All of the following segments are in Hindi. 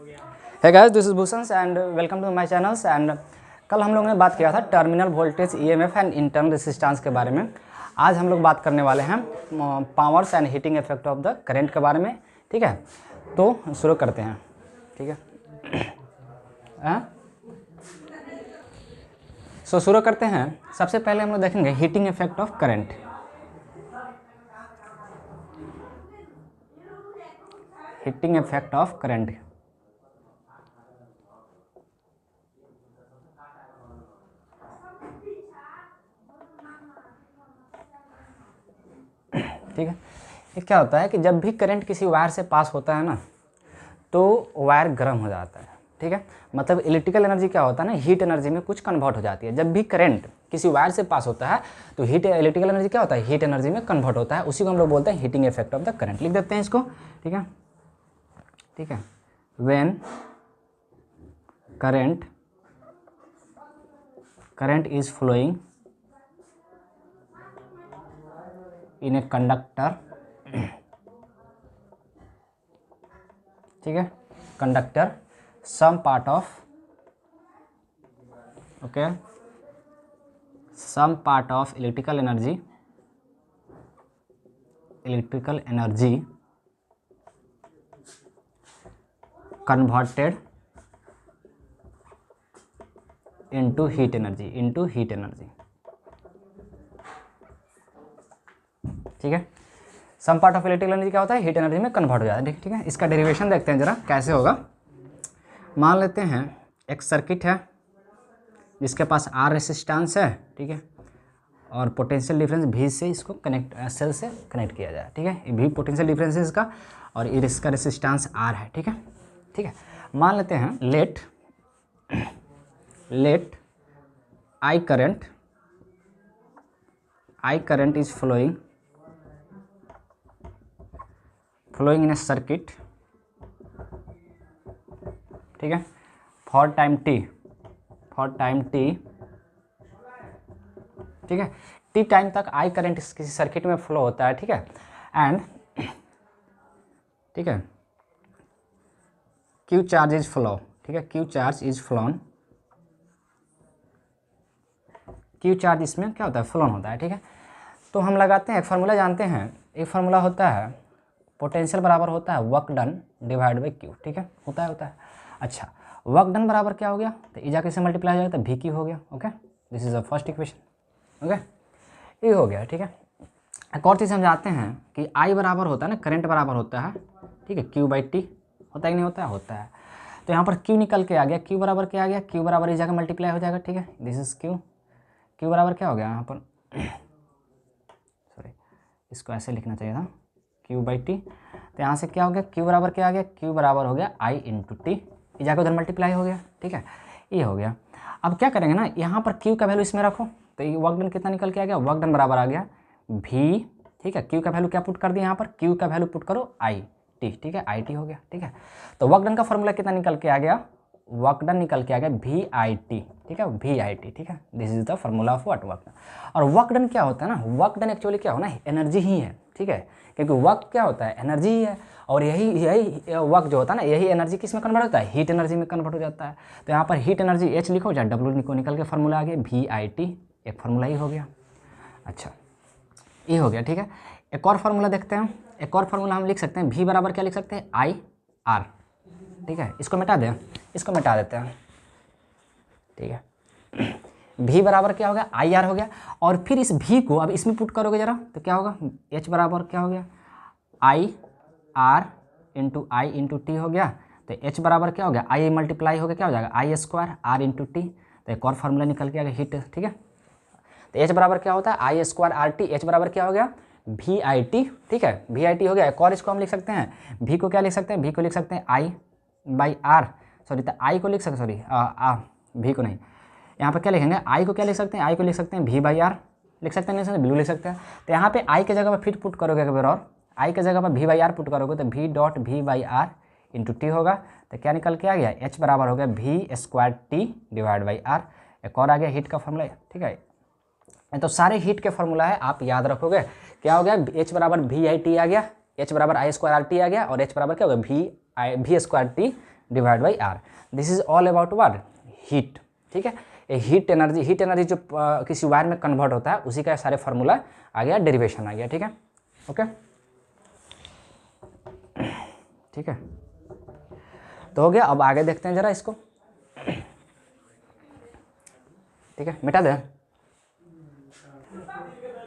है guys, this is Bhushan and welcome to my channels. And कल हम लोगों ने बात किया था terminal voltage, EMF and internal resistance के बारे में। आज हम लोग बात करने वाले हैं powers and heating effect of the current के बारे में। ठीक है, तो शुरू करते हैं। ठीक है, सो शुरू करते हैं। सबसे पहले हम लोग देखेंगे heating effect of current. Heating effect of current. ठीक है, ये क्या होता है कि जब भी करंट किसी वायर से पास होता है ना, तो वायर गर्म हो जाता है। ठीक है, मतलब इलेक्ट्रिकल एनर्जी क्या होता है ना, हीट एनर्जी में कुछ कन्वर्ट हो जाती है। जब भी करंट किसी वायर से पास होता है तो इलेक्ट्रिकल एनर्जी क्या होता है, हीट एनर्जी में कन्वर्ट होता है। उसी को हम लोग बोलते हैं heating effect of the current. लिख देते हैं इसको। ठीक है, ठीक है, when current is flowing in a conductor, ठीक है, conductor some part of electrical energy converted into heat energy। ठीक है, some part of electrical energy क्या होता है, हीट एनर्जी में कन्वर्ट हो जाता है। ठीक है, इसका डेरिवेशन देखते हैं जरा कैसे होगा। मान लेते हैं एक सर्किट है जिसके पास आर रेसिस्टेंस है। ठीक है, और पोटेंशियल डिफरेंस भी से इसको सेल से कनेक्ट किया जाए। ठीक है, भी पोटेंशियल डिफरेंस है इसका, और इसका रेसिस्टेंस आर है। ठीक है, ठीक है, मान लेते हैं let I current is flowing in a circuit। ठीक है, फॉर टाइम टी। ठीक है, टी टाइम तक आई करंट किसी सर्किट में फ्लो होता है। ठीक है, एंड ठीक है, क्यू चार्ज इज फ्लो। ठीक है, क्यू चार्ज इसमें क्या होता है, फ्लोन होता है। ठीक है, तो हम लगाते हैं एक फार्मूला, जानते हैं एक फार्मूला होता है पोटेंशियल बराबर होता है work done divide by Q. ठीक है, होता है। अच्छा, वर्क डन बराबर क्या हो गया, तो ई जाके से मल्टीप्लाई हो जाएगा तो वी क्यू हो गया। Okay, this is the first equation. Okay, ये हो गया। ठीक है, एक और चीज़ हम जानते हैं कि आई बराबर होता है ना, करंट बराबर होता है, ठीक है, क्यू बाई टी। होता है कि नहीं होता है, होता है। तो यहाँ पर क्यू निकल के आ गया, क्यू बराबर क्या आ गया, क्यू बराबर ई जाकर मल्टीप्लाई हो जाएगा। ठीक है, दिस इज क्यू बराबर क्या हो गया यहाँ पर, सॉरी, इसको ऐसे लिखना चाहिए था, क्यू बाई टी। तो यहाँ से क्या हो गया, क्यू बराबर क्या आ गया, क्यू बराबर हो गया आई इंटू टी, ये जाकर उधर मल्टीप्लाई हो गया। ठीक है, ये हो गया। अब क्या करेंगे ना, यहाँ पर क्यू का वैल्यू इसमें रखो, तो ये वर्क डन कितना निकल के आ गया, वर्क डन बराबर आ गया भी। ठीक है, क्यू का वैल्यू क्या पुट कर दिया यहाँ पर, क्यू का वैल्यू पुट करो आई टी। ठीक है, आई टी हो गया। ठीक है, तो वर्क डन का फॉर्मूला कितना निकल के आ गया, वर्क डन निकल के आ गया वी आई टी। ठीक है, वी आई टी। ठीक है, this is the formula of what, work done. और वर्क डन क्या होता है ना, वर्क डन एक्चुअली क्या हो ना, एनर्जी ही है। ठीक है, क्योंकि वर्क क्या होता है, एनर्जी ही है, और यही वर्क जो होता है ना, यही एनर्जी किस में कन्वर्ट होता है, हीट एनर्जी में कन्वर्ट हो जाता है। तो यहाँ पर हीट एनर्जी एच लिखो, या डब्ल्यू लिखो, निकल के फार्मूला आ गया वी आई टी, एक फार्मूला ही हो गया। अच्छा, ये हो गया। ठीक है, एक और फार्मूला देखते हैं। एक और फार्मूला हम लिख सकते हैं, वी बराबर क्या लिख सकते हैं, आई आर। ठीक है, इसको मिटा दें, इसको मिटा देते हैं। ठीक है, भी बराबर क्या हो गया, आई आर हो गया। और फिर इस भी को अब इसमें पुट करोगे जरा, तो क्या होगा, एच बराबर क्या हो गया, I R into I into T हो गया। तो एच बराबर क्या हो गया, आई मल्टीप्लाई हो गया, क्या हो जाएगा, आई स्क्वायर आर इंटू टी। तो एक और फार्मूला निकल के आ गया हीट। ठीक है, तो एच बराबर क्या होता है, आई स्क्वायर आर टी, एच बराबर क्या हो गया, वी आई टी। ठीक है, वी आई टी हो गया। एक और इसको हम लिख सकते हैं, वी को क्या लिख सकते हैं, वी को लिख सकते हैं आई बाई आर, सॉरी, तो आई को लिख सकते, सॉरी वी को नहीं, यहाँ पर क्या लिखेंगे, आई को क्या लिख सकते हैं, आई को लिख सकते हैं वी बाई आर लिख सकते हैं, नहीं सकते, ब्लू लिख सकते हैं। तो यहाँ पे आई के जगह पर फिर पुट करोगे एक बार, और आई के जगह पर वी बाई आर पुट करोगे तो V dot V by R into T होगा। तो क्या निकल के आ गया, एच बराबर हो गया V square T divide by R. एक और आ गया हीट का फॉर्मूला। ठीक है, तो सारे हीट के फॉर्मूला है, आप याद रखोगे। क्या हो गया, एच बराबर वी आई टी आ गया, एच बराबर आई स्क्वायर आर टी आ गया, और एच बराबर क्या हो गया, V square T divide by R. This is all about what, heat. ठीक है, ये हीट एनर्जी जो किसी वायर में कन्वर्ट होता है उसी का सारे फार्मूला आ गया, डेरिवेशन आ गया। ठीक है, ओके, ठीक है, तो हो गया। अब आगे देखते हैं जरा इसको। ठीक है, मिटा दें।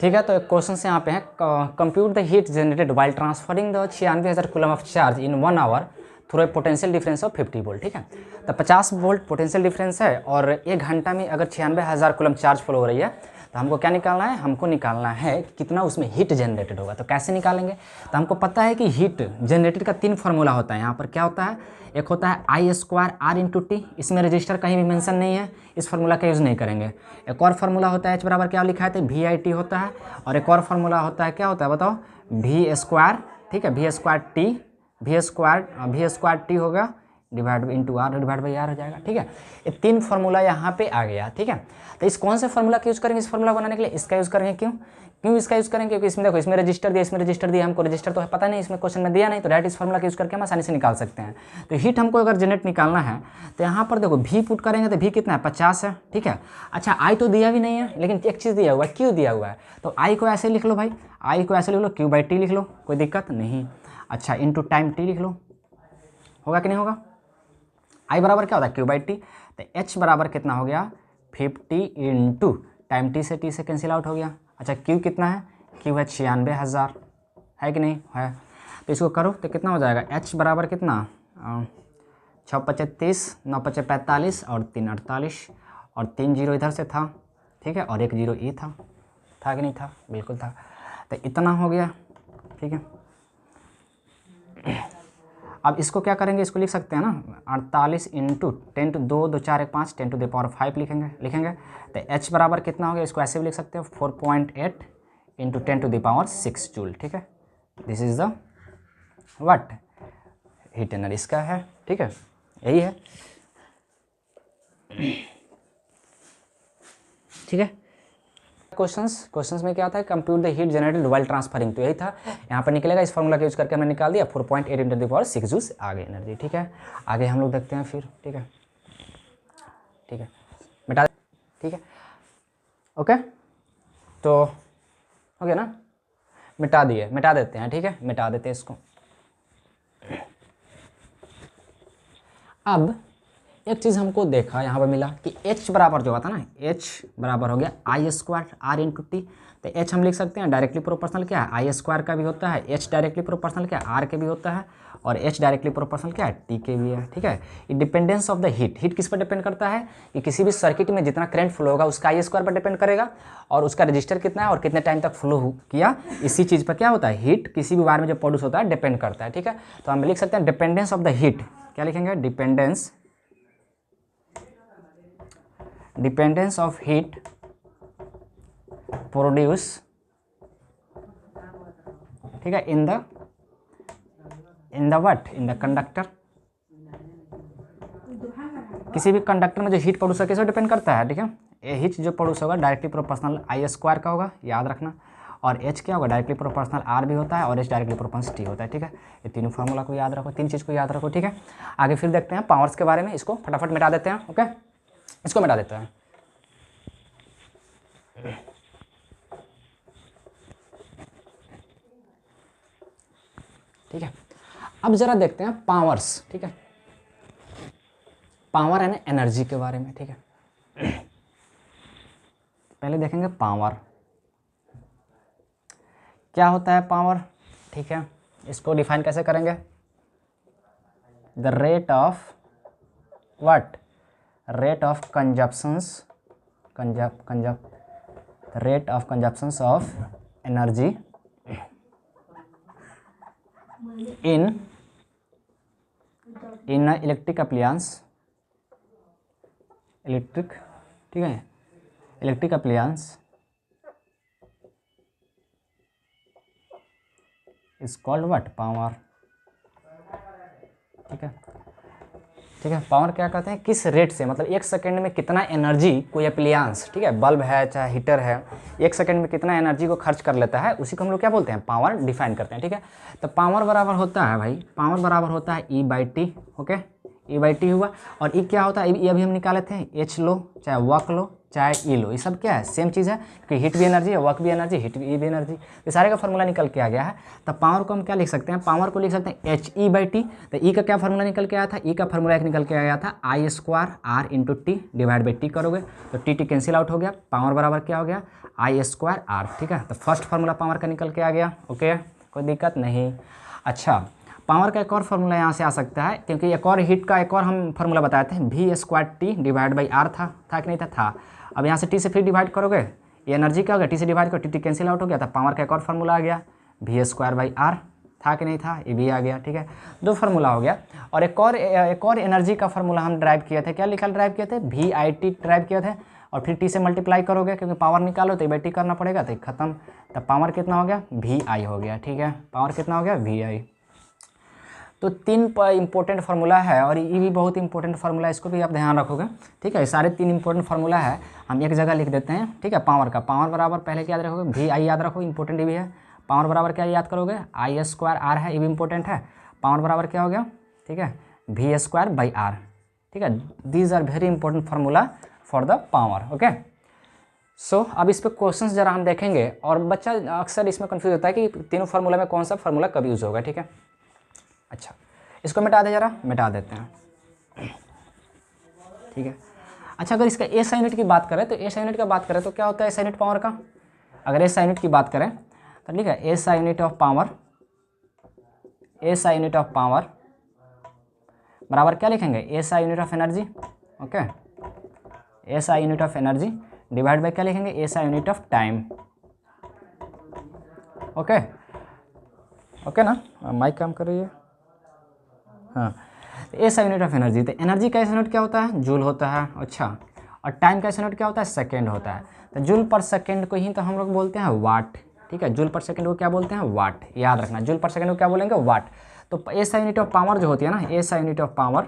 ठीक है, तो एक क्वेश्चन यहाँ पे है, compute the heat generated while transferring the 96,000 coulomb of charge in 1 hour through a potential difference of 50 volt. ठीक है, तो 50 वोल्ट पोटेंशियल डिफरेंस है और 1 घंटा में अगर 96,000 कूलम चार्ज फ्लो हो रही है, तो हमको क्या निकालना है, हमको निकालना है कितना उसमें हीट जनरेटेड होगा। तो कैसे निकालेंगे, तो हमको पता है कि हीट जनरेटेड का 3 फार्मूला होता है। यहाँ पर क्या होता है, एक होता है I² R×T, इसमें रजिस्टर कहीं भी मेंशन नहीं है, इस फार्मूला का यूज़ नहीं करेंगे। एक और फार्मूला होता है H बराबर क्या लिखा है, तो VIT होता है। और एक और फार्मूला होता है, क्या होता है बताओ, V²। ठीक है, V² होगा divide into R, divide by R हो जाएगा। ठीक है, ये 3 फार्मूला यहाँ पे आ गया। ठीक है, तो इस कौन से फार्मूला का यूज़ करेंगे, इस फार्मूला बनाने के लिए इसका यूज़ करेंगे। क्यों इसका यूज़ करेंगे, क्योंकि इसमें देखो, इसमें रजिस्टर दिया, हमको रजिस्टर तो पता नहीं, इसमें क्वेश्चन में दिया नहीं, तो डायरेक्ट इस फार्मूला का यूज़ करके हम आसानी से निकाल सकते हैं। तो हीट हमको अगर जनरेट निकालना है तो यहाँ पर देखो V पुट करेंगे तो V कितना है, 50 है। ठीक है, अच्छा I तो दिया भी नहीं है, लेकिन एक चीज़ दिया हुआ है, Q दिया हुआ है। तो I को ऐसे लिख लो भाई, I को ऐसे लिख लो, Q/T लिख लो, कोई दिक्कत नहीं। अच्छा, इंटू टाइम T लिख लो, होगा कि नहीं होगा। I बराबर क्या होता है, Q/T। तो H बराबर कितना हो गया, 50 इंटू टाइम T से कैंसिल आउट हो गया। अच्छा, Q कितना है, Q है 96,000, है कि नहीं है। तो इसको करो तो कितना हो जाएगा, H बराबर कितना, 6×5 = 30, 9×5 = 45 और 3 48 और 3 0 इधर से था। ठीक है, और 1 0 ये था कि नहीं था, बिल्कुल था। तो इतना हो गया। ठीक है, अब इसको क्या करेंगे, इसको लिख सकते हैं ना, 48 into 10 to 2 2 4 1 5 10 to the power 5 लिखेंगे। तो H बराबर कितना हो गया, इसको ऐसे भी लिख सकते हो, 4.8 into 10 to the power 6 joule. ठीक है, this is the what, heat energy इसका है। ठीक है, यही है। ठीक है, क्वेश्चंस में क्या था, compute the heat generated while transferring, तो यही था। यहाँ पर निकलेगा, इस फॉर्मूला का यूज करके हमने निकाल दिया, 4.8 इंटू द पावर 6 जूल आ गई एनर्जी। ठीक है, आगे हम लोग देखते हैं फिर। ठीक है, ठीक है, मिटा, ठीक है, ओके, तो हो गया ना, मिटा देते हैं। ठीक है, मिटा देते हैं इसको। अब एक चीज़ हमको देखा यहाँ पर मिला कि H बराबर जो आता ना, H बराबर हो गया I² R×T। तो H हम लिख सकते हैं डायरेक्टली प्रोपोर्शनल क्या है, I² का भी होता है, H डायरेक्टली प्रोपोर्शनल क्या है, R के भी होता है, और H डायरेक्टली प्रोपोर्शनल क्या है, T के भी है। ठीक है, ये डिपेंडेंस ऑफ द हीट किस पर डिपेंड करता है, कि किसी भी सर्किट में जितना करंट फ्लो होगा उसका I² पर डिपेंड करेगा, और उसका रजिस्टर कितना है और कितने टाइम तक फ्लो किया, इसी चीज़ पर क्या होता है, हीट किसी भी वायर में जो प्रोड्यूस होता है डिपेंड करता है। ठीक है, तो हम लिख सकते हैं डिपेंडेंस ऑफ द हीट, क्या लिखेंगे, डिपेंडेंस ऑफ हीट प्रोड्यूस, ठीक है, इन द कंडक्टर। किसी भी कंडक्टर में जो हीट प्रोड्यूस है किस पर डिपेंड करता है। ठीक है, ये हीट जो प्रोड्यूस होगा डायरेक्टली प्रोपोर्शनल I² का होगा, याद रखना, और H क्या होगा, डायरेक्टली प्रोपोर्शनल R भी होता है, और H डायरेक्टली प्रोपोर्शनल T होता है। ठीक है, ये तीनों फार्मूला को याद रखो, 3 चीज़ को याद रखो। ठीक है, आगे फिर देखते हैं पावर्स के बारे में, इसको फटाफट मिटा देते हैं। ओके, इसको मिटा देते हैं। ठीक है, अब जरा देखते हैं पावर्स। ठीक है, पावर एंड एनर्जी के बारे में। ठीक है, पहले देखेंगे पावर क्या होता है, पावर। ठीक है, इसको डिफाइन कैसे करेंगे, the rate of what, rate of consumptions of energy in electric appliance, ठीक है, electric appliance is called what, power. ठीक है, पावर क्या कहते हैं, किस रेट से, मतलब 1 सेकंड में कितना एनर्जी कोई एप्लायंस, ठीक है, बल्ब है चाहे हीटर है, 1 सेकंड में कितना एनर्जी को खर्च कर लेता है, उसी को हम लोग क्या बोलते हैं, पावर डिफाइन करते हैं। ठीक है, तो पावर बराबर होता है भाई, पावर बराबर होता है E/T। ओके, E/T हुआ। और E क्या होता है, ये अभी हम निकाले थे, H लो चाहे वर्क लो चाहे E लो, ये सब क्या है, सेम चीज़ है कि हीट भी एनर्जी है, वर्क भी एनर्जी, हीट भी एनर्जी, ये सारे का फार्मूला निकल के आ गया है। तब पावर को हम क्या लिख सकते हैं, पावर को लिख सकते हैं HE/T। तो E का क्या फार्मूला निकल के आया था, E का फार्मूला एक निकल के आया था I² R × T divide by T करोगे तो T कैंसिल आउट हो गया, पावर बराबर क्या हो गया I²R। ठीक है, तो फर्स्ट फार्मूला पावर का निकल के आ गया। ओके, कोई दिक्कत नहीं। अच्छा, पावर का एक और फार्मूला यहाँ से आ सकता है, क्योंकि एक और हीट का एक और हम फार्मूला बताए थे, V² T divide by R था कि नहीं था। अब यहाँ से T से फिर डिवाइड करोगे, ये एनर्जी क्या हो गया, T से डिवाइड करो, T कैंसिल आउट हो गया, तो पावर का एक और फार्मूला आ गया V² R था कि नहीं था, ये भी आ गया। ठीक है, दो फार्मूला हो गया। और एक और एनर्जी का फार्मूला हम ड्राइव किए थे, क्या लिखा ड्राइव किए थे, VIT ड्राइव किए थे, और फिर T से मल्टीप्लाई करोगे, क्योंकि पावर निकालो तो E/T करना पड़ेगा, तो खत्म। तब पावर कितना हो गया, VI हो गया। ठीक है, पावर कितना हो गया, VI। तो 3 इंपॉर्टेंट फार्मूला है, और ये भी बहुत इंपॉर्टेंट फार्मूला है, इसको भी आप ध्यान रखोगे। ठीक है, सारे 3 इंपॉर्टेंट फार्मूला है, हम एक जगह लिख देते हैं। ठीक है, पावर का, पावर बराबर पहले क्या याद रखोगे, VI याद रखो, इंपॉर्टेंट भी है। पावर बराबर क्या याद करोगे, I² R है, ये भी इंपॉर्टेंट है। पावर बराबर क्या हो गया, ठीक है, V²/R। ठीक है, these are very important formula for the power. Okay, so अब इस पे क्वेश्चंस जरा हम देखेंगे, और बच्चा अक्सर इसमें कंफ्यूज होता है कि तीनों फार्मूला में कौन सा फार्मूला कब यूज होगा। ठीक है, अच्छा, इसको मिटा दे, जरा मिटा देते हैं। ठीक है, अच्छा, अगर इसका SI यूनिट की बात करें तो SI यूनिट का बात करें तो क्या होता है SI यूनिट पावर का, अगर SI यूनिट की बात करें तो ठीक है, SI unit of power, SI unit of power बराबर क्या लिखेंगे, SI unit of energy. Okay, SI unit of energy divide by क्या लिखेंगे, SI unit of time. Okay, okay ना, माइक काम कर रही है, हाँ। SI यूनिट ऑफ एनर्जी, तो एनर्जी का यूनिट क्या होता है, जूल होता है। अच्छा, और टाइम का यूनिट क्या होता है, सेकेंड होता है। तो जूल पर सेकेंड को ही तो हम लोग बोलते हैं वाट। ठीक है, जूल पर सेकेंड को क्या बोलते हैं, वाट, याद रखना, जूल पर सेकेंड को क्या बोलेंगे, वाट। तो SI यूनिट ऑफ पावर जो होती है ना, SI unit of power,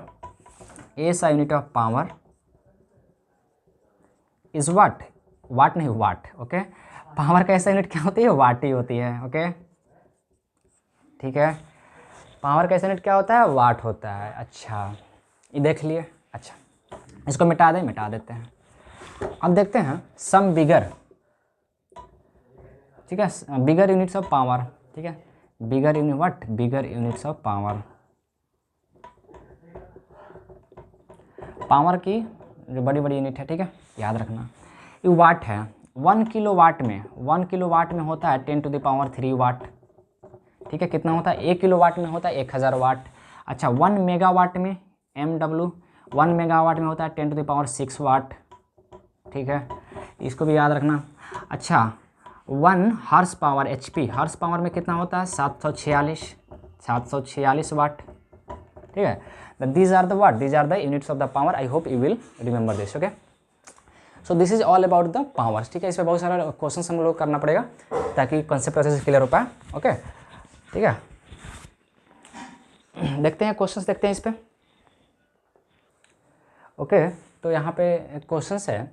SI unit of power is watt, watt नहीं वाट। ओके, पावर का SI यूनिट क्या होती है, वाट ही होती है। ओके, ठीक है, पावर का यूनिट क्या होता है, वाट होता है। अच्छा, ये देख लिए। अच्छा, इसको मिटा दें, मिटा देते हैं। अब देखते हैं सम बिगर, ठीक है, बिगर यूनिट्स ऑफ पावर। ठीक है, bigger unit, what, bigger units of power, power की जो बड़ी बड़ी यूनिट है। ठीक है, याद रखना, ये वाट है। 1 किलोवाट में, 1 किलोवाट में होता है 10⁻³ वाट। ठीक है, कितना होता है, 1 किलोवाट में होता है 1000 वाट। अच्छा, 1 मेगावाट में MW, 1 मेगावाट में होता है 10⁻6 वाट। ठीक है, इसको भी याद रखना। अच्छा, 1 horse power HP, horse power में कितना होता है 746 वाट। ठीक है, these are the what, these are the units of the power. I hope you will remember this. Okay, so this is all about the powers. ठीक है, इस पर बहुत सारा क्वेश्चन हम लोग करना पड़ेगा ताकि कंसेप्ट प्रोसेस क्लियर हो पाए। ओके, ठीक है, देखते हैं क्वेश्चंस, देखते हैं इस पे। ओके, तो यहाँ पे क्वेश्चंस है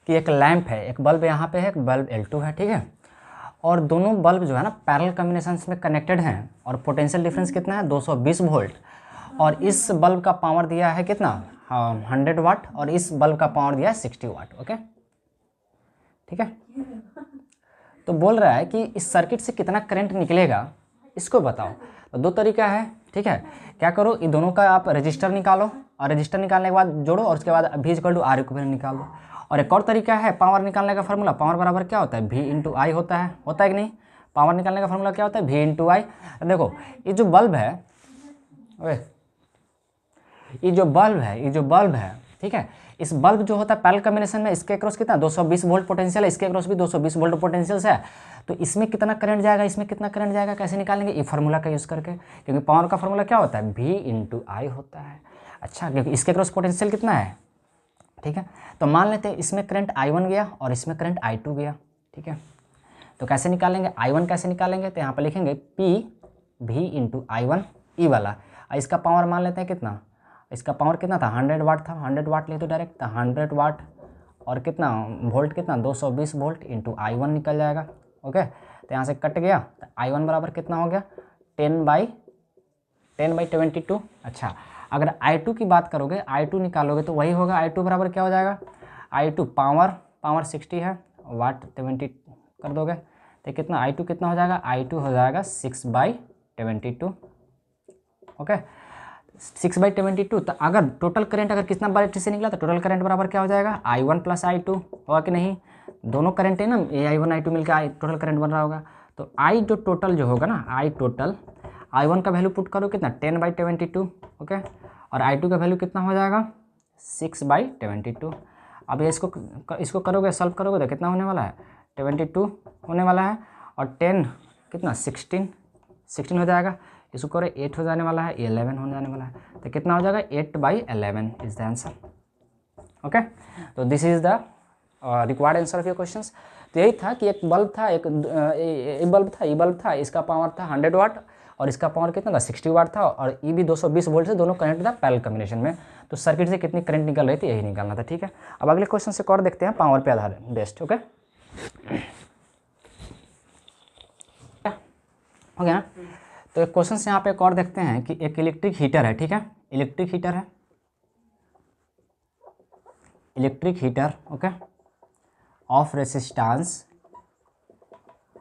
कि एक लैंप है, एक बल्ब यहाँ पे है, एक बल्ब L2 है। ठीक है, और दोनों बल्ब जो है ना पैरेलल कॉम्बिनेशंस में कनेक्टेड हैं, और पोटेंशियल डिफरेंस कितना है 220 वोल्ट, और इस बल्ब का पावर दिया है कितना 100 वाट, और इस बल्ब का पावर दिया है 60 वाट। ओके, ठीक है, तो बोल रहा है कि इस सर्किट से कितना करंट निकलेगा, इसको बताओ। तो दो तरीका है। ठीक है, क्या करो, इन दोनों का आप रजिस्टर निकालो, और रजिस्टर निकालने के बाद जोड़ो, और उसके बाद V = R इक्विवेलेंट निकाल दो। और एक और तरीका है पावर निकालने का फार्मूला, पावर बराबर क्या होता है, V × I होता है कि नहीं। पावर निकालने का फार्मूला क्या होता है, V × I। देखो, ये जो बल्ब है, ये जो बल्ब है, ठीक है, इस बल्ब जो होता है पैरेलल कॉम्बिनेशन में, इसके क्रॉस कितना 220 वोल्ट पोटेंशियल है, इसके क्रॉस भी 220 वोल्ट पोटेंशियल है। तो इसमें कितना करंट जाएगा, इसमें कितना करंट जाएगा, कैसे निकालेंगे, ये फार्मूला का यूज़ करके, क्योंकि पावर का फार्मूला क्या होता है, V × I होता है। अच्छा, क्योंकि इसके क्रॉस पोटेंशियल कितना है। ठीक है, तो मान लेते हैं इसमें करंट I1 गया और इसमें करंट I2 गया। ठीक है, तो कैसे निकालेंगे, I1 कैसे निकालेंगे, तो यहाँ पर लिखेंगे P V × I1 ई वाला। इसका पावर मान लेते हैं कितना, इसका पावर कितना था 100 वाट था, 100 वाट ले तो डायरेक्ट, तो 100 वाट और कितना वोल्ट, कितना 220 वोल्ट × I1 निकल जाएगा। ओके, तो यहाँ से कट गया, तो I1 बराबर कितना हो गया 10/22। अच्छा, अगर I2 की बात करोगे, I2 निकालोगे तो वही होगा, I2 बराबर क्या हो जाएगा, I2 पावर 60 है, वाट 70 कर दोगे तो कितना I2 कितना हो जाएगा, I2 हो जाएगा 6/22। ओके, 6/22। तो अगर टोटल करंट अगर कितना बार से निकला तो टोटल करंट बराबर क्या हो जाएगा, I1 + I2 होगा कि नहीं, दोनों करंट है ना, ये I1 I2 मिलकर टोटल करंट बन रहा होगा। तो I जो टोटल जो होगा ना, I टोटल, I1 का वैल्यू पुट करो कितना 10/22। ओके, और I2 का वैल्यू कितना हो जाएगा 6/22। अब ये इसको करोगे, सॉल्व करोगे तो कितना होने वाला है 22 होने वाला है, और 10 कितना 16 हो जाएगा, इसको करो 8 हो जाने वाला है, 11 होने जाने वाला है, तो कितना हो जाएगा 8/11 इज द आंसर। ओके, तो this is the required answer of your questions. तो यही था कि एक बल्ब था, एक बल्ब था, इसका पावर था 100 वाट और इसका पावर कितना था 60 वाट था, और ये भी 220 वोल्ट से दोनों कनेक्ट था पैरेलल कॉम्बिनेशन में। तो सर्किट से कितनी करंट निकल रही थी यही निकालना था। ठीक है, अब अगले क्वेश्चन से और देखते हैं पावर पे आधारित बेस्ट। ओके, हो गया ना। तो एक क्वेश्चन यहाँ पे एक और देखते हैं कि एक इलेक्ट्रिक हीटर है। ठीक है, इलेक्ट्रिक हीटर है, electric heater okay of resistance,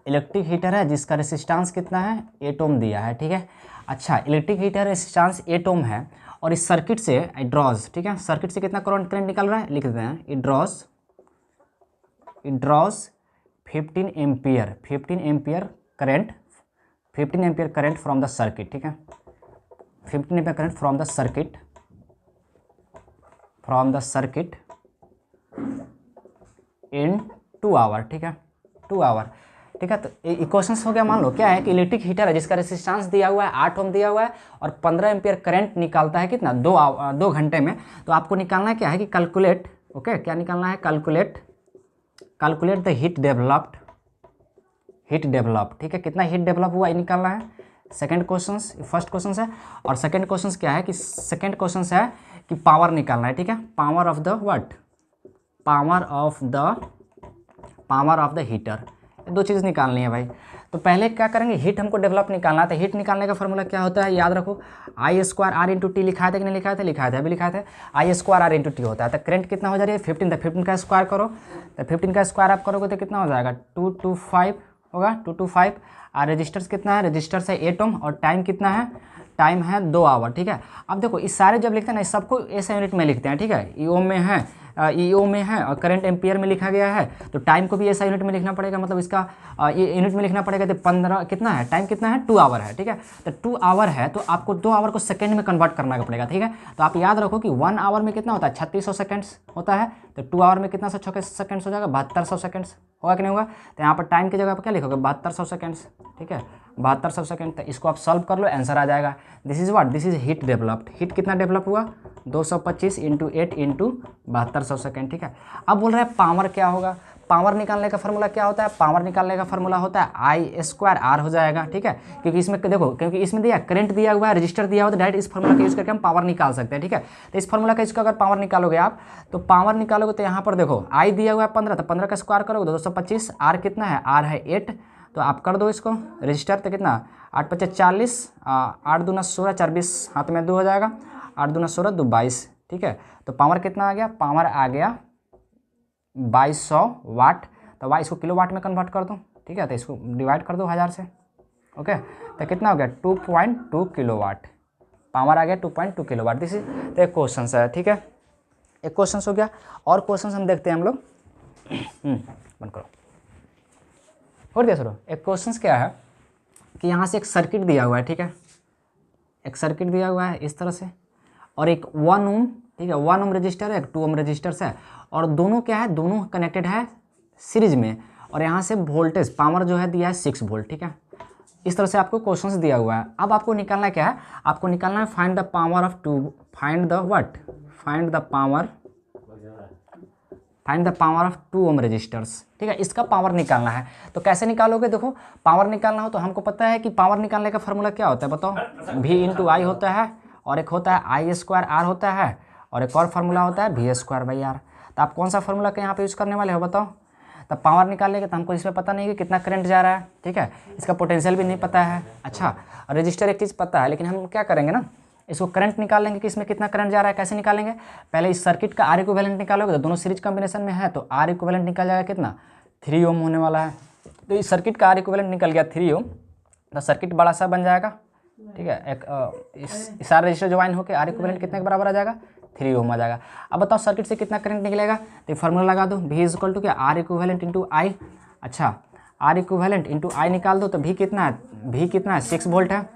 electric heater है जिसका रेसिस्टेंस कितना है 8 ओम दिया है। ठीक है, अच्छा इलेक्ट्रिक हीटर रेसिस्टेंस 8 ओम है और इस सर्किट से ड्रॉज, ठीक है, सर्किट से कितना करंट निकल रहा है, लिख देते हैं it draws 15 ampere current, 15 ampere current from the circuit. ठीक है, 15 ampere current from the circuit in 2 hour. ठीक है, 2 आवर। ठीक है, तो इक्वेशन हो गया। मान लो क्या है कि इलेक्ट्रिक हीटर है जिसका रेसिस्टेंस दिया हुआ है 8 ओम दिया हुआ है और 15 एम्पियर करंट निकालता है कितना 2 घंटे में। तो आपको निकालना क्या है कि कैलकुलेट, ओके क्या निकालना है, कैलकुलेट द हीट डेवलप्ड। ठीक है, कितना हीट डेवलप हुआ ये निकालना है। सेकंड क्वेश्चन, फर्स्ट क्वेश्चन है, और सेकंड क्वेश्चन क्या है कि सेकंड क्वेश्चन है कि पावर निकालना है। ठीक है, power of the what, power of the heater, दो चीज़ निकालनी है भाई। तो पहले क्या करेंगे, हीट हमको डेवलप निकालना था। हीट निकालने का फॉर्मूला क्या होता है, याद रखो, I² R × T लिखा था कि नहीं लिखा था, अभी लिखा था, I² R × T होता है। तो करंट कितना हो जा रही है 15, तो 15 का स्क्वायर करो, तो 15 का स्क्वायर आप करोगे तो कितना हो जाएगा 225 होगा, 225। और रजिस्टर्स कितना है, रजिस्टर्स है 8 ओम और टाइम कितना है, टाइम है 2 आवर। ठीक है, अब देखो इस सारे जब लिखते हैं ना इस सबको ऐसे यूनिट में लिखते हैं। ठीक है, ई ओम में है, ईओ में है और करंट एम्पियर में लिखा गया है, तो टाइम को भी ऐसा यूनिट में लिखना पड़ेगा, मतलब इसका ये यूनिट में लिखना पड़ेगा। तो 15 कितना है, टाइम कितना है 2 आवर है। ठीक है, तो 2 आवर है तो आपको 2 आवर को सेकंड में कन्वर्ट करना पड़ेगा। ठीक है, तो आप याद रखो कि 1 आवर में कितना होता है 3600 सेकंड्स होता है, तो 2 आवर में कितना सेकंड्स हो जाएगा 7200 सेकंड्स होगा कि नहीं होगा। तो यहाँ पर टाइम की जगह पर क्या लिखोगे 7200 सेकंड्स। ठीक है, 7200 सेकंड, तो इसको आप सॉल्व कर लो, आंसर आ जाएगा। This is what, this is heat developed. Heat कितना डेवलप हुआ 225 × 8 × 7200 सेकंड। ठीक है, अब बोल रहे हैं पावर क्या होगा, पावर निकालने का फॉर्मूला क्या होता है, पावर निकालने का फॉर्मूला होता है I² R हो जाएगा। ठीक है, क्योंकि इसमें देखो, क्योंकि इसमें दिया करंट दिया हुआ है, रजिस्टर दिया हुआ है, तो डायरेक्ट इस फॉर्मूला का यूज करके हम पावर निकाल सकते हैं। ठीक है, तो इस फॉर्मूला का इसका अगर पावर निकालोगे आप, तो पावर निकालोगे तो यहाँ पर देखो I दिया हुआ है 15, तो 15 का स्क्वायर करोगे 225, R कितना है, R है 8, तो आप कर दो इसको रजिस्टर, तो कितना 8 × 5 = 40, 8 दूना 16, 4 20 हाथ में 2 हो जाएगा, 8 दूना 16 2 22। ठीक है, तो पावर कितना आ गया, पावर आ गया 2200 वाट। तो वाई इसको किलो वाट में कन्वर्ट कर दो। ठीक है, तो इसको डिवाइड कर दो 1000 से। ओके, तो कितना हो गया 2.2 किलोवाट, पावर आ गया 2.2 किलोवाट। दिस इज तो एक क्वेश्चन है। ठीक है, एक क्वेश्चन हो गया, और क्वेश्चन हम देखते हैं हम लोग। बंद करो और दिया सुनो। एक क्वेश्चन क्या है कि यहाँ से एक सर्किट दिया हुआ है। ठीक है, एक सर्किट दिया हुआ है इस तरह से, और एक 1 ओम, ठीक है 1 ओम रजिस्टर है, एक 2 ओम रजिस्टर्स है, और दोनों क्या है, दोनों कनेक्टेड है सीरीज में, और यहाँ से वोल्टेज पावर जो है दिया है 6 वोल्ट। ठीक है, इस तरह से आपको क्वेश्चंस दिया हुआ है। अब आपको निकालना क्या है, आपको निकालना है find the power of 2, find the power of 2 ohm resistors. ठीक है, इसका पावर निकालना है। तो कैसे निकालोगे, देखो पावर निकालना हो तो हमको पता है कि पावर निकालने का फॉर्मूला क्या होता है, बताओ, V × I होता है, और एक होता है I² R होता है, और एक और फार्मूला होता है V²/R। तो आप कौन सा फार्मूला का यहाँ पे यूज़ करने वाले हो, बताओ। तब पावर निकालने के तो हमको इसमें पता नहीं कि कितना करंट जा रहा है। ठीक है, इसका पोटेंशियल भी नहीं पता है। अच्छा, रजिस्टर एक चीज़ पता है, लेकिन हम क्या करेंगे ना, इसको करंट निकाल लेंगे कि इसमें कितना करंट जा रहा है। कैसे निकालेंगे, पहले इस सर्किट का आर इक्विवेलेंट निकालोगे तो दोनों सीरीज कॉम्बिनेशन में है तो आर इक्विवेलेंट निकल जाएगा कितना 3 ओम होने वाला है। तो इस सर्किट का आर इक्विवेलेंट निकल गया 3 ओम, तो सर्किट बड़ा सा बन जाएगा। ठीक है, एक इस सारे रजिस्टर ज्वाइन होकर आर इक्विवेलेंट कितने के बराबर आ जाएगा 3 ओम आ जाएगा। अब बताओ सर्किट से कितना करंट निकलेगा, तो फार्मूला लगा दो, V इज इक्वल टू क्या आर इक्विवेलेंट इंटू आई। अच्छा, आर इक्विवेलेंट इंटू आई निकाल दो तो V कितना है, V कितना है 6 वोल्ट है।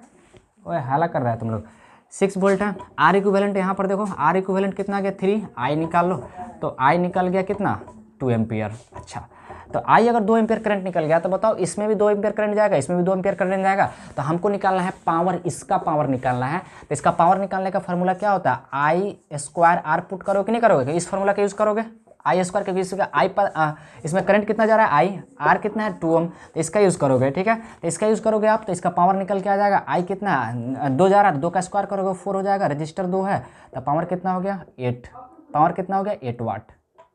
ओए हाला कर रहा है तुम लोग, 6 वोल्ट है। आर इक्विवेलेंट यहाँ पर देखो, आर इक्विवेलेंट कितना आ गया 3, आई निकाल लो तो आई निकल गया कितना 2 एम्पियर। अच्छा, तो आई अगर 2 एम्पियर करंट निकल गया तो बताओ इसमें भी 2 एम्पियर करंट जाएगा, इसमें भी 2 एम्पियर करंट जाएगा। तो हमको निकालना है पावर, इसका पावर निकालना है। तो इसका पावर निकालने का फार्मूला क्या होता है, आई स्क्वायर आर पुट करोगे कि नहीं करोगे, इस फार्मूला का यूज़ करोगे आई स्क्वायर के बीच आई पर इसमें करंट कितना जा रहा है आई, आर कितना है 2 ओम, तो इसका यूज़ करोगे। ठीक है, तो इसका यूज़ करोगे आप तो इसका पावर निकल के आ जाएगा, आई कितना 2 जा रहा है, 2 का स्क्वायर करोगे 4 हो जाएगा, रजिस्टर 2 है तो पावर कितना हो गया 8, पावर कितना हो गया 8 वाट।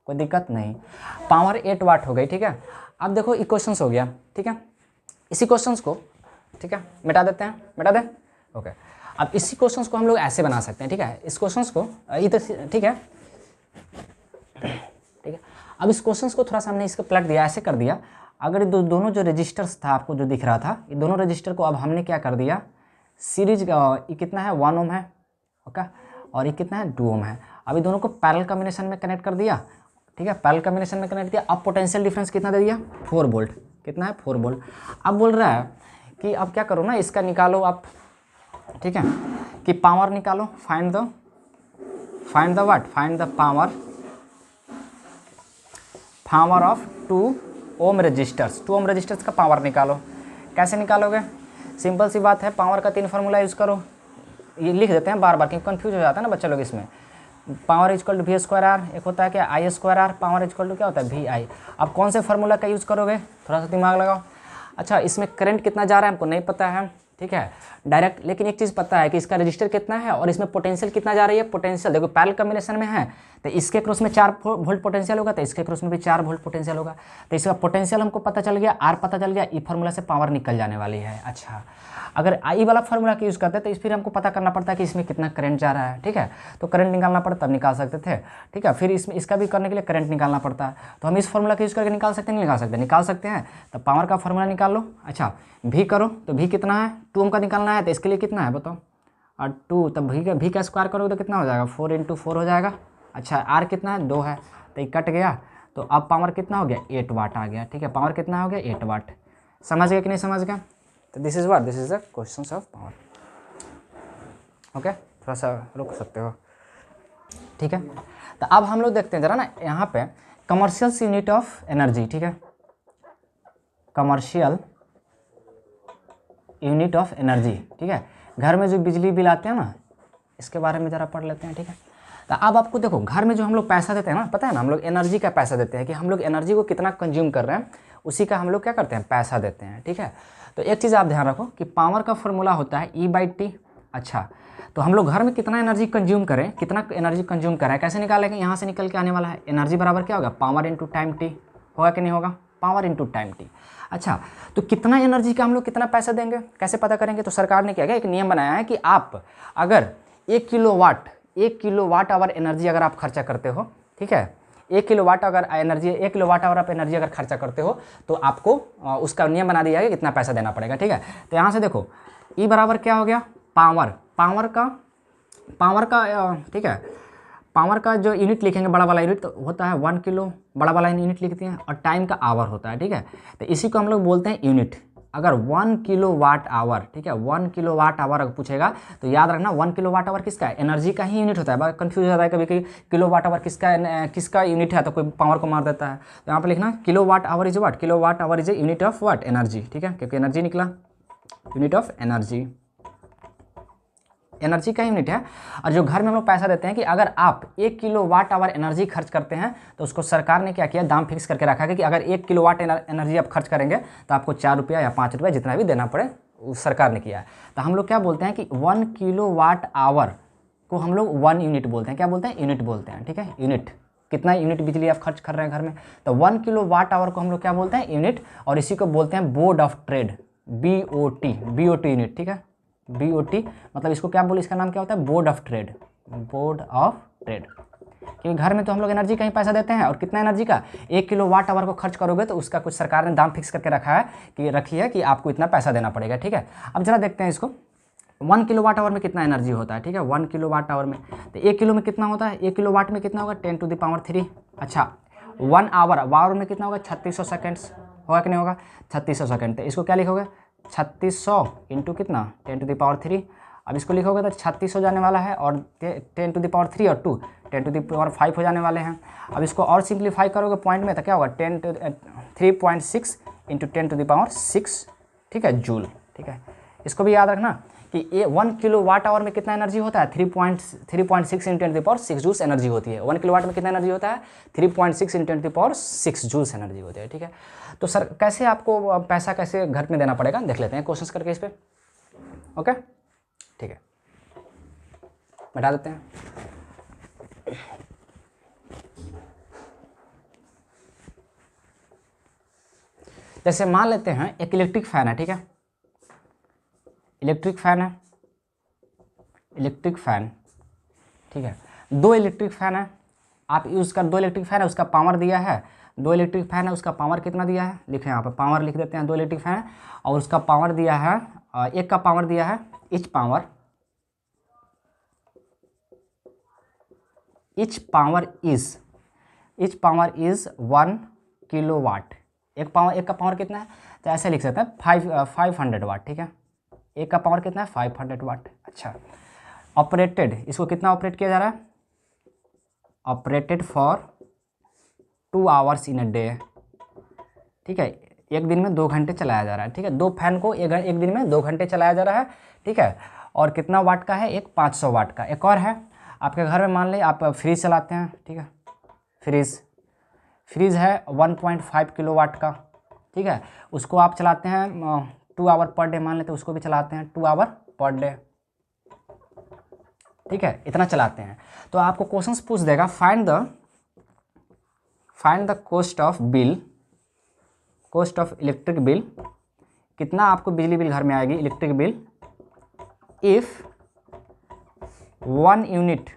कोई दिक्कत नहीं, पावर 8 वाट हो गई। ठीक है, अब देखो इक्वेशंस हो गया। ठीक है, इसी क्वेश्चंस को ठीक है मिटा देते हैं, मिटा दें। ओके, अब इसी क्वेश्चंस को हम लोग ऐसे बना सकते हैं। ठीक है, इस क्वेश्चंस को इधर ठीक है, ठीक है। अब इस क्वेश्चंस को थोड़ा सा हमने इसको पलट दिया, ऐसे कर दिया। अगर दोनों जो रजिस्टर्स था आपको जो दिख रहा था, ये दोनों रजिस्टर को अब हमने क्या कर दिया सीरीज, ये कितना है 1 ओम है, ओके, और ये कितना है 2 ओम है। अभी दोनों को पैरेलल कॉम्बिनेशन में कनेक्ट कर दिया। ठीक है, पैरेलल कॉम्बिनेशन में कनेक्ट किया। अब पोटेंशियल डिफरेंस कितना दे दिया 4 वोल्ट, कितना है 4 वोल्ट। अब बोल रहा है कि अब क्या करो ना, इसका निकालो आप। ठीक है, कि पावर निकालो, find the what, find the power of 2 ohm resistors, 2 ohm resistors का पावर निकालो। कैसे निकालोगे, सिंपल सी बात है, पावर का 3 फार्मूला यूज़ करो। ये लिख देते हैं बार बार क्योंकि कन्फ्यूज हो जाता है ना बच्चे लोग इसमें। Power equal to V square R, एक होता है क्या I square R, power equal to क्या होता है वी आई। अब कौन से फार्मूला का यूज़ करोगे, थोड़ा सा दिमाग लगाओ। अच्छा, इसमें करंट कितना जा रहा है हमको नहीं पता है। ठीक है, डायरेक्ट, लेकिन एक चीज़ पता है कि इसका रजिस्टर कितना है और इसमें पोटेंशियल कितना जा रही है। पोटेंशियल देखो पैरेलल कॉम्बिनेशन में है तो इसके क्रॉस में 4 वोल्ट पोटेंशियल होगा, तो इसके क्रॉस में भी 4 वोल्ट पोटेंशियल होगा। तो इसका पोटेंशियल हमको पता चल गया, आर पता चल गया, ई फार्मूला से पावर निकल जाने वाली है। अच्छा, अगर आई वाला फार्मूला का यूज़ करते हैं तो फिर हमको पता करना पड़ता है कि इसमें कितना करंट जा रहा है। ठीक है, तो करंट निकालना पड़ता तब निकाल सकते थे। ठीक है, फिर इसमें इसका भी करने के लिए करंट निकालना पड़ता है, तो हम इस फार्मूला का यूज़ करके निकाल सकते हैं, नहीं निकाल सकते, निकाल सकते हैं। तो पावर का फार्मूला निकाल लो। अच्छा, भी करो तो भी कितना है 2 ओम का निकालना है, तो इसके लिए कितना है बताओ, और 2 तब भी का स्क्वायर करोगे तो कितना हो जाएगा 4 × 4 हो जाएगा। अच्छा, आर कितना है 2 है, तो ये कट गया, तो अब पावर कितना हो गया 8 वाट आ गया। ठीक है, पावर कितना हो गया 8 वाट। समझ गए कि नहीं समझ गए, तो this is the question of power. Okay, थोड़ा सा रुक सकते हो। ठीक है, तो अब हम लोग देखते हैं जरा ना यहाँ पे कमर्शियल यूनिट ऑफ एनर्जी। ठीक है, कमर्शियल यूनिट ऑफ एनर्जी। ठीक है, घर में जो बिजली बिल आते हैं ना, इसके बारे में ज़रा पढ़ लेते हैं। ठीक है, तो अब आपको देखो घर में जो हम लोग पैसा देते हैं ना, पता है ना, हम लोग एनर्जी का पैसा देते हैं कि हम लोग एनर्जी को कितना कंज्यूम कर रहे हैं, उसी का हम लोग क्या करते हैं पैसा देते हैं। ठीक है, तो एक चीज़ आप ध्यान रखो कि पावर का फॉर्मूला होता है E/T। अच्छा, तो हम लोग घर में कितना एनर्जी कंज्यूम करें, कितना एनर्जी कंज्यूम करें, कैसे निकालेंगे, यहाँ से निकल के आने वाला है एनर्जी बराबर क्या होगा पावर इंटू टाइम टी, होगा कि नहीं होगा, पावर इंटू टाइम टी। अच्छा, तो कितना एनर्जी का हम लोग कितना पैसा देंगे, कैसे पता करेंगे, तो सरकार ने क्या किया, एक नियम बनाया है कि आप अगर 1 किलोवाट आवर एनर्जी अगर आप खर्चा करते हो, ठीक है, 1 किलोवाट आवर आप एनर्जी अगर खर्चा करते हो तो आपको उसका नियम बना दिया है कि कितना पैसा देना पड़ेगा। ठीक है, तो यहाँ से देखो E बराबर क्या हो गया पावर का ठीक है, पावर का जो यूनिट लिखेंगे बड़ा वाला यूनिट तो होता है 1 किलो, बड़ा वाला यूनिट लिखते हैं, और टाइम का आवर होता है। ठीक है, तो इसी को हम लोग बोलते हैं यूनिट। अगर 1 किलोवाट आवर, ठीक है, 1 किलोवाट आवर अगर पूछेगा तो याद रखना 1 किलोवाट आवर किसका है, एनर्जी का ही यूनिट होता है। बहुत कंफ्यूज हो जाता है कभी कभी किलोवाट आवर किसका यूनिट है, तो कोई पावर को मार देता है। तो यहाँ पर लिखना kilowatt hour is what, kilowatt hour is a unit of what, energy. ठीक है, क्योंकि एनर्जी निकला, यूनिट ऑफ एनर्जी, एनर्जी का यूनिट है। और जो घर में हम लोग पैसा देते हैं कि अगर आप 1 किलोवाट आवर एनर्जी खर्च करते हैं तो उसको सरकार ने क्या किया, दाम फिक्स करके रखा है कि अगर 1 किलोवाट एनर्जी आप खर्च करेंगे तो आपको 4 रुपया या 5 रुपया जितना भी देना पड़े, सरकार ने किया है। तो हम लोग क्या बोलते हैं कि 1 किलोवाट आवर को हम लोग 1 यूनिट बोलते हैं, क्या बोलते हैं, यूनिट बोलते हैं। ठीक है, यूनिट, कितना यूनिट बिजली आप खर्च कर रहे हैं घर में, तो 1 किलोवाट आवर को हम लोग क्या बोलते हैं, यूनिट। और इसी को बोलते हैं board of trade, BOT unit. ठीक है, BOT मतलब इसको क्या बोले, इसका नाम क्या होता है, board of trade, board of trade. क्योंकि घर में तो हम लोग एनर्जी का ही पैसा देते हैं, और कितना एनर्जी का, 1 किलोवाट आवर को खर्च करोगे तो उसका कुछ सरकार ने दाम फिक्स करके रखी है कि आपको इतना पैसा देना पड़ेगा, ठीक है। अब जरा देखते हैं इसको, 1 किलोवाट आवर में कितना एनर्जी होता है, ठीक है, 1 किलोवाट आवर में, तो 1 किलो में कितना होता है, 1 किलोवाट में कितना होगा, 10⁻3। अच्छा 1 आवर में कितना होगा, 3600 सेकेंड्स होगा कि नहीं होगा, 3600 सेकेंड। तो इसको क्या लिखोगे, 3600 इंटू कितना, 10⁻3। अब इसको लिखोगे तो 3600 जाने वाला है, और 10⁻3 और 2 10⁵ हो जाने वाले हैं। अब इसको और सिंप्लीफाई करोगे पॉइंट में तो क्या होगा, 3.6 इंटू 10⁻6, ठीक है, जूल, ठीक है। इसको भी याद रखना कि ये 1 किलोवाट आवर में कितना एनर्जी होता है, 3.6 इंटू 10⁻6 जूल्स एनर्जी होती है। 1 किलोवाट में कितना एनर्जी होता है, 3.6 इंटू 10⁻6 जूल्स एनर्जी होती है, ठीक है। तो सर कैसे आपको पैसा कैसे घर में देना पड़ेगा, देख लेते हैं कोशिश करके इस पर, ओके, ठीक है, बैठा देते हैं। जैसे मान लेते हैं एक इलेक्ट्रिक फैन है, ठीक है, इलेक्ट्रिक फैन है, इलेक्ट्रिक फैन, ठीक है, 2 इलेक्ट्रिक फैन है, आप यूज़ कर, 2 इलेक्ट्रिक फैन है, उसका पावर दिया है, 2 इलेक्ट्रिक फैन है, उसका पावर कितना दिया है, लिखे यहाँ पर पावर लिख देते हैं, 2 इलेक्ट्रिक फैन है और उसका पावर दिया है, एक का पावर दिया है, etch power etch power is 1 kilowatt. एक का पावर कितना है, तो ऐसे लिख सकते हैं 500 वाट, ठीक है, एक का पावर कितना है, 500 वाट। अच्छा ऑपरेटेड, इसको कितना ऑपरेट किया जा रहा है, operated for 2 hours in a day, ठीक है, एक दिन में 2 घंटे चलाया जा रहा है, ठीक है, 2 फैन को एक दिन में 2 घंटे चलाया जा रहा है, ठीक है। और कितना वाट का है, एक 500 वाट का। एक और है आपके घर में, मान लें आप फ्रिज चलाते हैं, ठीक है, फ्रिज है 1.5 किलोवाट का, ठीक है, उसको आप चलाते हैं 2 आवर पर डे, मान लेते हैं उसको भी चलाते हैं 2 आवर पर डे, ठीक है, इतना चलाते हैं। तो आपको क्वेश्चंस पूछ देगा, find the cost of electric bill, कितना आपको बिजली बिल घर में आएगी, electric bill, if 1 unit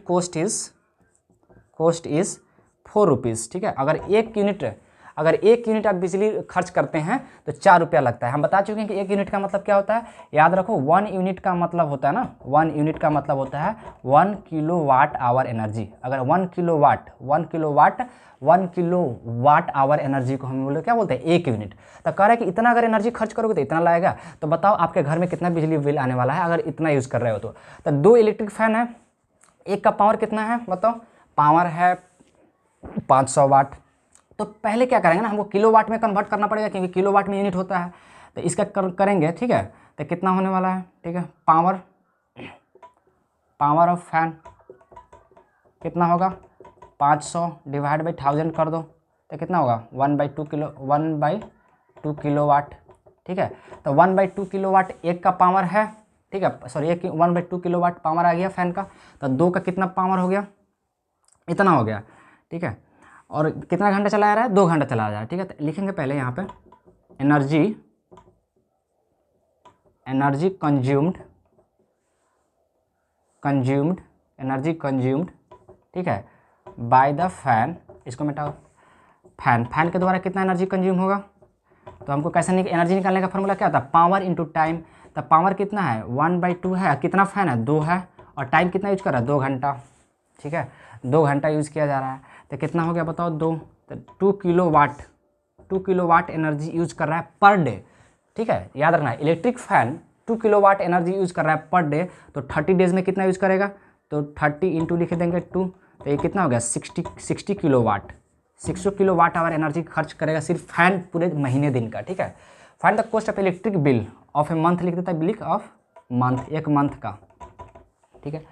cost is 4 rupees, ठीक है। अगर एक यूनिट आप बिजली खर्च करते हैं तो 4 रुपया लगता है। हम बता चुके हैं कि 1 यूनिट का मतलब क्या होता है, याद रखो 1 यूनिट का मतलब होता है ना, 1 यूनिट का मतलब होता है 1 किलोवाट आवर एनर्जी। अगर 1 किलोवाट आवर एनर्जी को हम लोग क्या बोलते हैं, 1 यूनिट। तो कह रहा है कि इतना अगर एनर्जी खर्च करोगे तो इतना लाएगा। तो बताओ आपके घर में कितना बिजली बिल आने वाला है अगर इतना यूज़ कर रहे हो तो 2 इलेक्ट्रिक फैन है, एक का पावर कितना है बताओ, पावर है 500 वाट। तो पहले क्या करेंगे ना, हमको किलोवाट में कन्वर्ट करना पड़ेगा क्योंकि किलोवाट में यूनिट होता है। तो इसका करेंगे, ठीक है। तो कितना होने वाला है, ठीक है, पावर ऑफ फैन कितना होगा, 500 डिवाइड बाई 1000 कर दो तो कितना होगा 1/2 किलोवाट, ठीक है। तो 1/2 किलोवाट एक का पावर है, ठीक है, सॉरी 1/2 किलोवाट पावर आ गया फैन का। तो 2 का कितना पावर हो गया, इतना हो गया, ठीक है। और कितना घंटा चलाया रहा है, 2 घंटा चलाया जा रहा है, ठीक है। तो लिखेंगे पहले यहाँ पे एनर्जी कंज्यूम्ड, ठीक है, बाय द फैन। इसको मिटाओ, फैन के द्वारा कितना एनर्जी कंज्यूम होगा। तो हमको कैसे एनर्जी निकालने का फॉर्मूला क्या था, पावर इंटू टाइम। तो पावर कितना है 1/2 है, कितना फैन है 2 है, और टाइम कितना यूज कर रहा है 2 घंटा, ठीक है, 2 घंटा यूज़ किया जा रहा है। तो कितना हो गया बताओ 2, तो 2 किलोवाट एनर्जी यूज कर रहा है पर डे, ठीक है। याद रखना है electric fan 2 kilowatt energy use कर रहा है पर डे। तो 30 डेज में कितना यूज करेगा, तो 30 इंटू लिख देंगे 2, तो ये कितना हो गया 60 किलोवाट, 600 किलोवाट आवर एनर्जी खर्च करेगा सिर्फ फैन पूरे महीने दिन का, ठीक है। Find the cost of electric bill of a month, लिख देता है बिल ऑफ मंथ, एक मंथ का, ठीक है।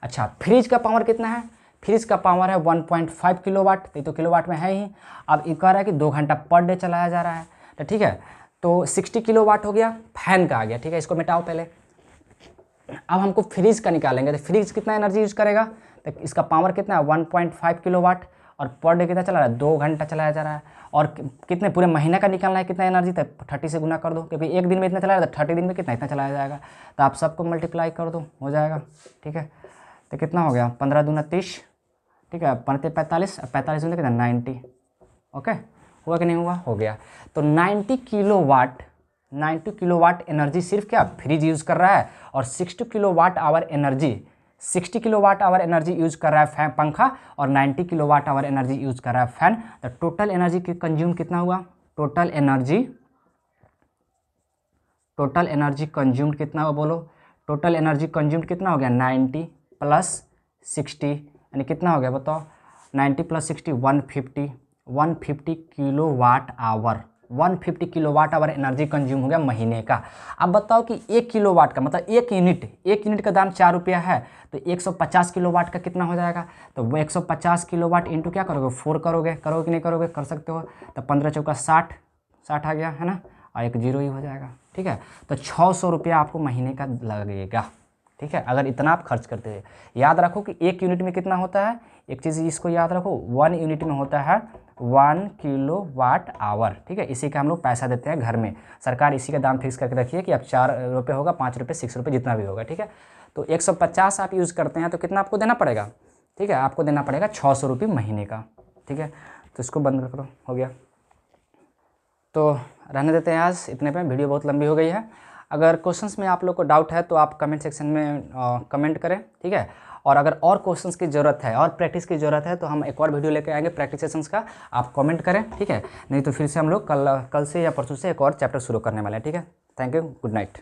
अच्छा फ्रिज का पावर कितना है, फ्रिज का पावर है 1.5 किलोवाट, तो किलोवाट में है ही। अब ये कह रहा है कि 2 घंटा पर डे चलाया जा रहा है, तो ठीक है, तो 60 किलोवाट हो गया, फैन का आ गया, ठीक है। इसको मिटाओ पहले। अब हमको फ्रिज का निकालेंगे, तो फ्रिज कितना एनर्जी यूज करेगा, तो इसका पावर कितना है 1.5 किलोवाट, और पर डे कितना चला रहा है, 2 घंटा चलाया जा रहा है। और कितने पूरे महीने का निकालना है कितना एनर्जी, तो 30 से गुना कर दो, क्योंकि एक दिन में इतना चलाया तो 30 दिन में कितना इतना चलाया जाएगा, तो आप सबको मल्टीप्लाई कर दो, हो जाएगा। ठीक है, तो कितना हो गया, 15 दूना 30, ठीक है, 45, 45 दूना कितना 90। ओके, हुआ कि नहीं हुआ, हो गया। तो 90 किलोवाट एनर्जी सिर्फ क्या फ्रिज यूज़ कर रहा है, और 60 किलोवाट आवर एनर्जी यूज कर रहा है फैन पंखा, और 90 किलोवाट आवर एनर्जी यूज कर रहा है फैन। तो टोटल एनर्जी की कंज्यूम कितना हुआ, टोटल एनर्जी कंज्यूम्ड कितना हुआ, बोलो। टोटल एनर्जी कंज्यूम्ड कितना हो गया, 90 + 60 यानी कितना हो गया बताओ, 90 + 60 150 kilowatt hour. 150 kilowatt hour energy consume हो गया महीने का। अब बताओ कि 1 किलोवाट का मतलब एक यूनिट का दाम 4 रुपया है, तो 150 किलोवाट का कितना हो जाएगा, तो वो 150 किलोवाट इंटू क्या करोगे, 4 करोगे कि नहीं करोगे, कर सकते हो। तो 15 चौका 60 आ गया है ना, और एक जीरो ही हो जाएगा। ठीक है, तो 600 रुपया आपको महीने का लगेगा। ठीक है, अगर इतना आप खर्च करते हैं। याद रखो कि 1 यूनिट में कितना होता है, एक चीज़ इसको याद रखो, 1 यूनिट में होता है 1 किलोवाट आवर। ठीक है, इसी का हम लोग पैसा देते हैं घर में, सरकार इसी का दाम फिक्स करके रखी है कि अब 4 रुपये होगा, 5 रुपये, 6 रुपये, जितना भी होगा। ठीक है, तो 150 आप यूज़ करते हैं तो कितना आपको देना पड़ेगा, ठीक है, आपको देना पड़ेगा 600 रुपये महीने का। ठीक है, तो इसको बंद करो, हो गया। तो रहने देते हैं आज इतने पे, वीडियो बहुत लंबी हो गई है। अगर क्वेश्चंस में आप लोग को डाउट है तो आप कमेंट सेक्शन में कमेंट करें। ठीक है, और अगर और क्वेश्चंस की ज़रूरत है और प्रैक्टिस की ज़रूरत है तो हम एक और वीडियो लेकर आएंगे प्रैक्टिस सेशंस का, आप कमेंट करें। ठीक है, नहीं तो फिर से हम लोग कल से या परसों से एक और चैप्टर शुरू करने वाले हैं। ठीक है, थैंक यू, गुड नाइट।